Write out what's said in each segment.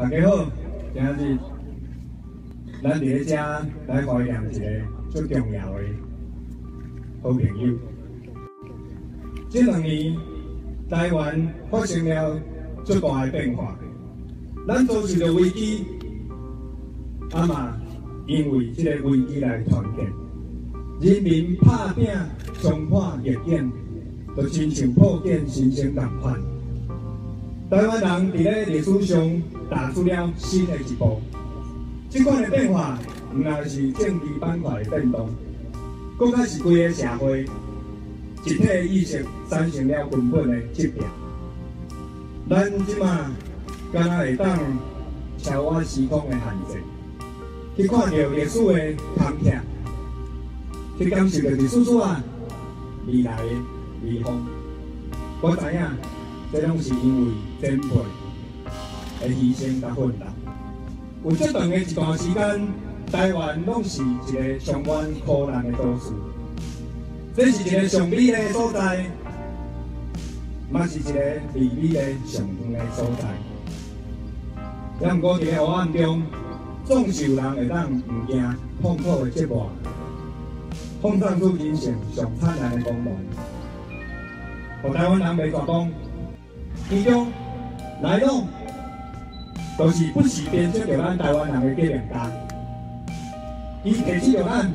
大家好，今日咱伫咧遮来怀念一个最重要的好朋友。这2年，台湾发生了最大的变化，咱遭受着危机，嘛因为这个危机来团结，人民拍拼冲破逆境，就亲像破茧新生同款。台湾人伫咧历史上踏出了新的一步。这款的变化，唔但是政治板块的变动，更加是规个社会集体意识产生了根本的质变。咱即马敢若会当超越时空的限制，去看到历史的坎坷，去感受到历史啊未来的美好。我知影，这拢是因为前辈的牺牲甲奋斗。有这长的一段时间，台湾拢是一个上远苦难的都市，这是一个上美的所在，嘛是一个离美的上远的所在。也毋过伫个黑暗中，总是有人会当毋惊痛苦的折磨，创造出人生上灿烂的光芒。互台湾人袂绝望，其中来拢都是不时编织着咱台湾人的革命家。伊提醒着咱，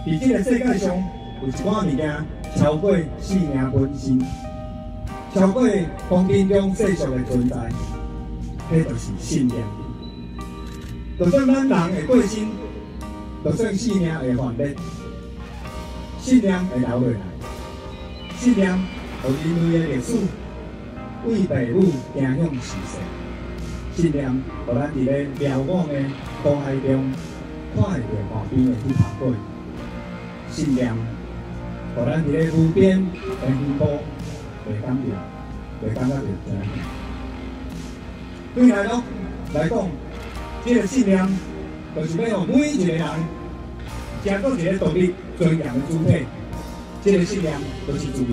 伫这个世界上有一款物件超过生命本身，超过风景中世俗的存在，迄就是信念。就算咱人会过身，就算生命会幻灭，信念会留落来。信念，互人类的历史为父母行向时势。信念，互咱伫咧辽广的苦海中，看会到岸边的去爬过。信念，互咱伫咧湖边的渔夫袂感觉着真。对来讲，这个信念，就是要互每一个人成做一个独立、尊严的主体。这个信念就是自由。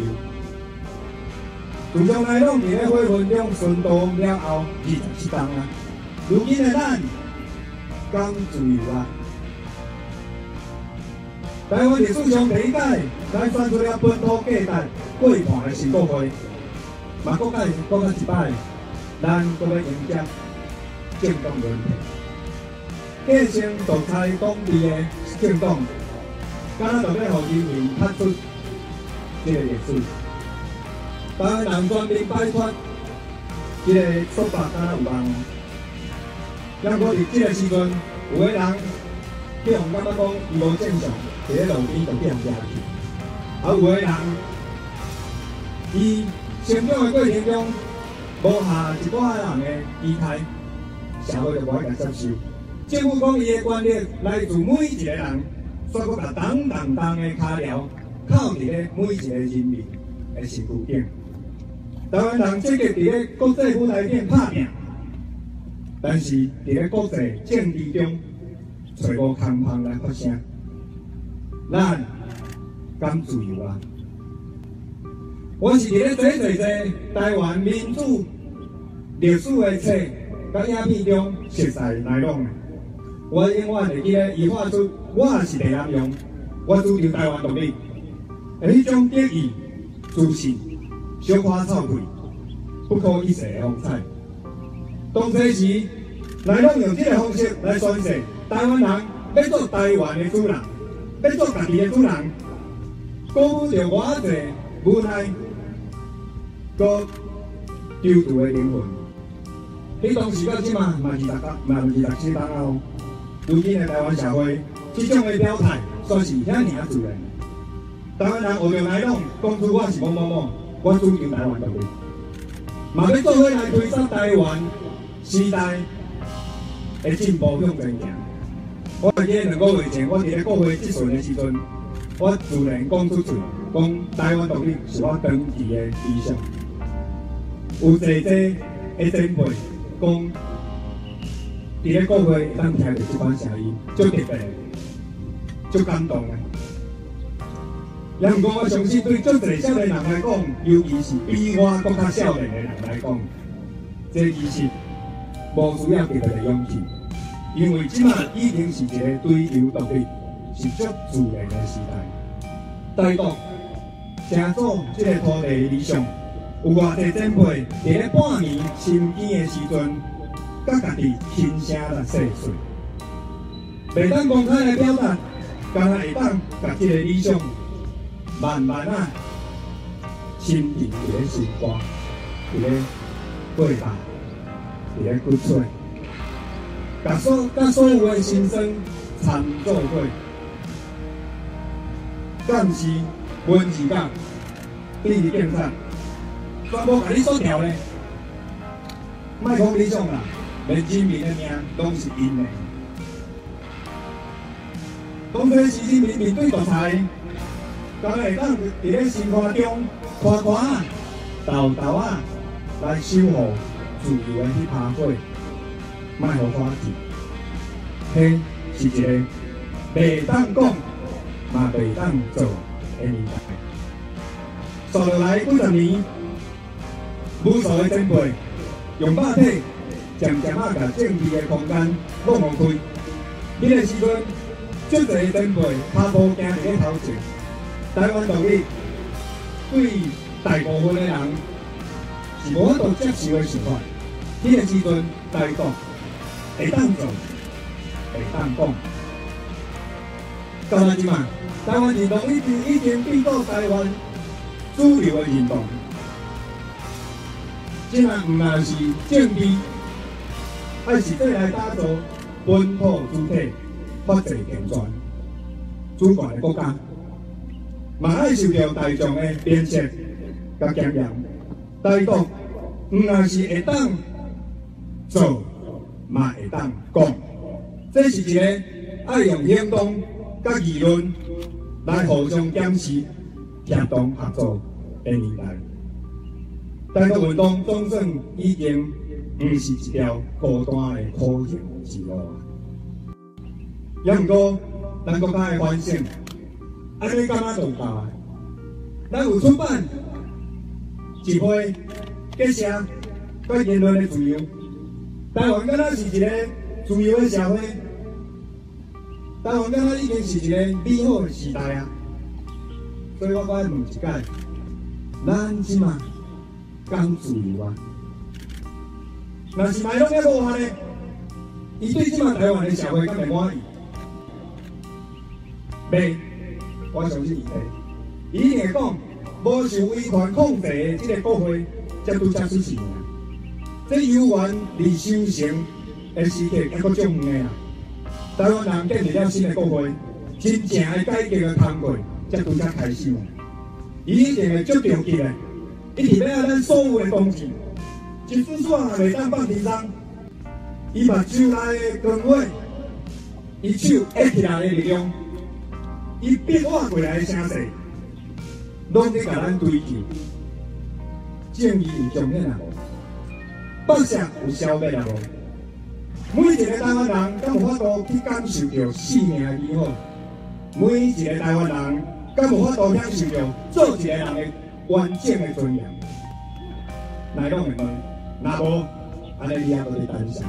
自从来拢伫咧火盆中殉道了后27冬啊，如今的咱敢自由啊？台湾历史上第一届，咱选出了本土价值过半的新国会，嘛国家一摆，咱搁要迎接政党轮替，继承独裁统治的政党，敢若就要互人民拍出这个历史。台湾人全面摆脱这个说法，敢若有梦。咱我伫这个时阵，有个人去互感觉讲伊无正常，伫咧路边就去互抓去；啊，有个人伊成长的过程中无下一寡人的姿态，社会就无爱甲接受。政府讲伊的权力来自每一个人，煞搁甲重的脚镣靠伫咧每一个人民的身躯顶。台湾人积极伫咧国际舞台顶拍拼，但是伫咧国际政治中找无空隙来发声。咱敢自由啊？我是伫咧做台湾民主历史的册甲影片中熟悉内容的。我永远会记得伊画出我是第一用，我主张台湾独立，迄种得意、自信。小花草葵，不可一世的风采。当初时，来拢用这个方式来宣示台湾人要做台湾的主人，要做家己的主人，鼓舞着偌济无奈、搁丢弃的灵魂。迄当时到即马嘛27冬后，如今的台湾社会，这种的表态算是遐尔自然。台湾人学着来拢讲出我是某某某。我主张台湾独立，嘛要做伙来推动台湾时代的进步向前行。我会记得2个月前，我伫咧国会质询的时阵，我自然讲出嘴，讲台湾独立是我长期的理想。有济的前辈讲，伫咧国会会当听到这款声音，足特别，足感动的。也毋过，我相信对足侪少年人来讲，尤其是比我更较少年的人来讲，这其实无需要特别的勇气，因为即马已经是一个对流独立、是足自然的时代。台独成祖即个土地理想，有偌济前辈伫咧半年深更的时阵，甲家己亲声来细说，袂当公开来表达，敢若会当甲即个理想慢慢啊深植伫咧心肝，伫咧背巴，伫咧骨髓，甲所有的心声参做伙，敢是文字讲，政治竞赛，全部甲你所调咧，莫讲理想啦，连人民的命拢是因的。当初习近平面对独裁，敢会当伫咧心肝中看看啊、豆豆啊来守护自由的迄趴火，莫互花钱。迄是一个袂当讲，嘛袂当做的年代。数落来几十年，无数的前辈用肉体渐渐啊，甲政治的空间弄开。迄个时阵，足侪前辈脚步行伫咧头前。台湾独立对大部分的人是无法度接受的想法。迄个时阵，台独会当做，会当讲。到来即嘛，台湾运动已经变到台湾主流的运动。即嘛毋但是政治，还是要来打造本土主体、法治健全、主权的国家。嘛爱受到大众的鞭策甲检验，台独毋但是会当做，嘛会当讲，这是一个爱用行动甲议论来互相检视、协同合作的年代。台独运动总算已经毋是一条孤单的苦行之路啊！也毋过，咱国家的反省。安尼敢若做够啊？咱有出版、集会、结社、甲言论的自由。台湾敢若是一个自由的社会，台湾敢若已经是一个美好的时代啊！所以我该问一解：咱即马敢自由啊？若是卖拢咧无法呢？伊对即马台湾的社会敢会满意？袂。我相信伊一定会讲，无受威权控制的这个国会，才拄才出事啊！这有缘离修成的时刻，还阁足远的啊！台湾人建立了新的国会，真正的改革的通过，才拄才开始啊！伊一定会足着急的，一定要咱所有的同志，一丝丝也袂当放轻松。伊目睭内的光火，伊手握起来的力量。伊变化过来的声势，拢在甲咱追求。正义有彰显啊无？百姓有消灭啊无？每一个台湾人敢有法度去感受到生命的美好？每一个台湾人敢有法度享受到做一个人的完整的尊严？乃拢会问，若无，安尼你也搁在担心？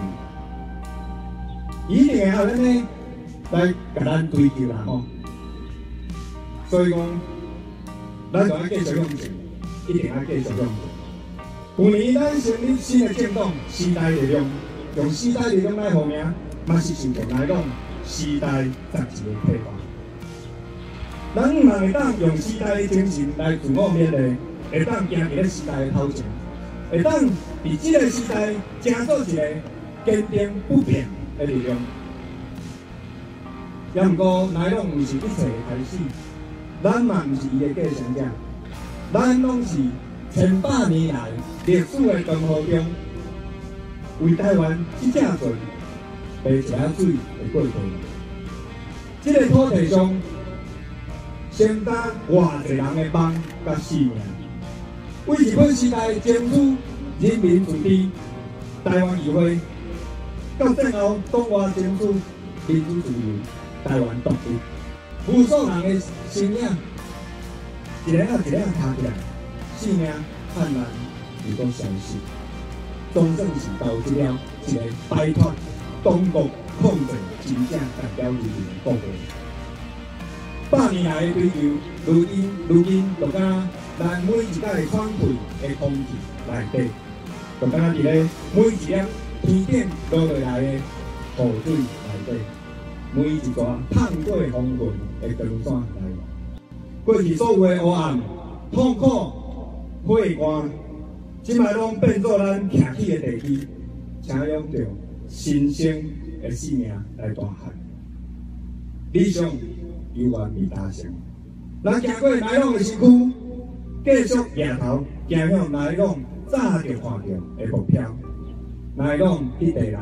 一定会后咱呢来甲咱追求啦吼。所以讲，咱就要继续向前，一定要继续向前。去年咱成立新的政党时代力量，用时代力量来命名，嘛是受到来讲时代杂志的启发。咱嘛会当用时代的精神来自我勉励，会当行伫咧时代的头前，会当伫这个时代成做一个坚定不变的力量。也毋过，来拢毋是一切的开始。咱嘛毋是伊的继承者，咱拢是千百年来历史的长河中，为台湾一正船白吃水的过程。这个土地上，承担偌济人的梦甲使命，为日本时代争取人民自治，台湾议会到战后东华争取民主自由，台湾独立。无数人的生命，一个一个塌起来，性命黯然如果消失。总算是导致了一个摆脱中国控制真正代表人民的国家。100年来的追求，如今就敢咱每一届的喘气的空气内底，就敢伫咧每一粒天顶落落来的雨水内底，每一撮透过风云的光线内底，过去所有的黑暗、痛苦、火寒，即摆拢变作咱徛起的地基，请用着新生的生命来大汉。理想犹原未达成，咱行过来往的身躯，继续抬头行向来往早就看到的目标。来往迄代人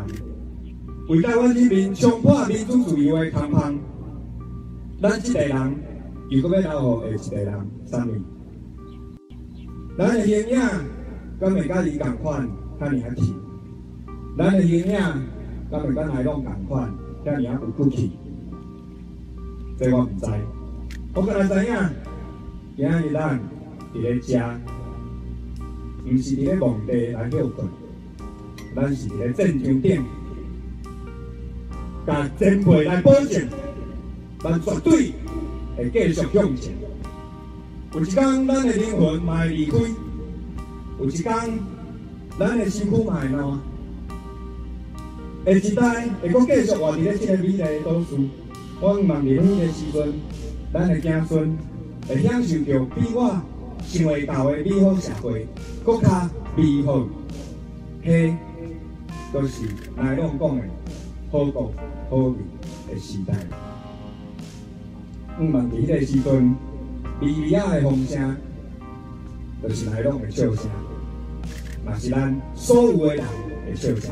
为台湾人民冲破民主自由的空窗，咱即代人又搁要留予下一代人啥物？咱的形影敢会甲伊共款，遐尔啊气？咱的形影敢会甲来往共款，遐尔啊有骨气？这我唔知，我敢若知影，今日咱伫咧食，唔是伫咧墓地来休困，咱是伫咧战场顶，甲前辈来保证，咱绝对会继续向前。有一天，咱的灵魂嘛会离开；有一天，咱的身躯嘛会烂。下一代会阁继续活伫咧这个美丽的都市。我希望伫迄个时阵，咱的子孙会享受到比我想会到的美好社会，更较美好。迄就是来拢讲的好国好民的时代。希望伫迄个时阵，美啊的风声，就是来拢的笑声，嘛是咱所有的人的笑声。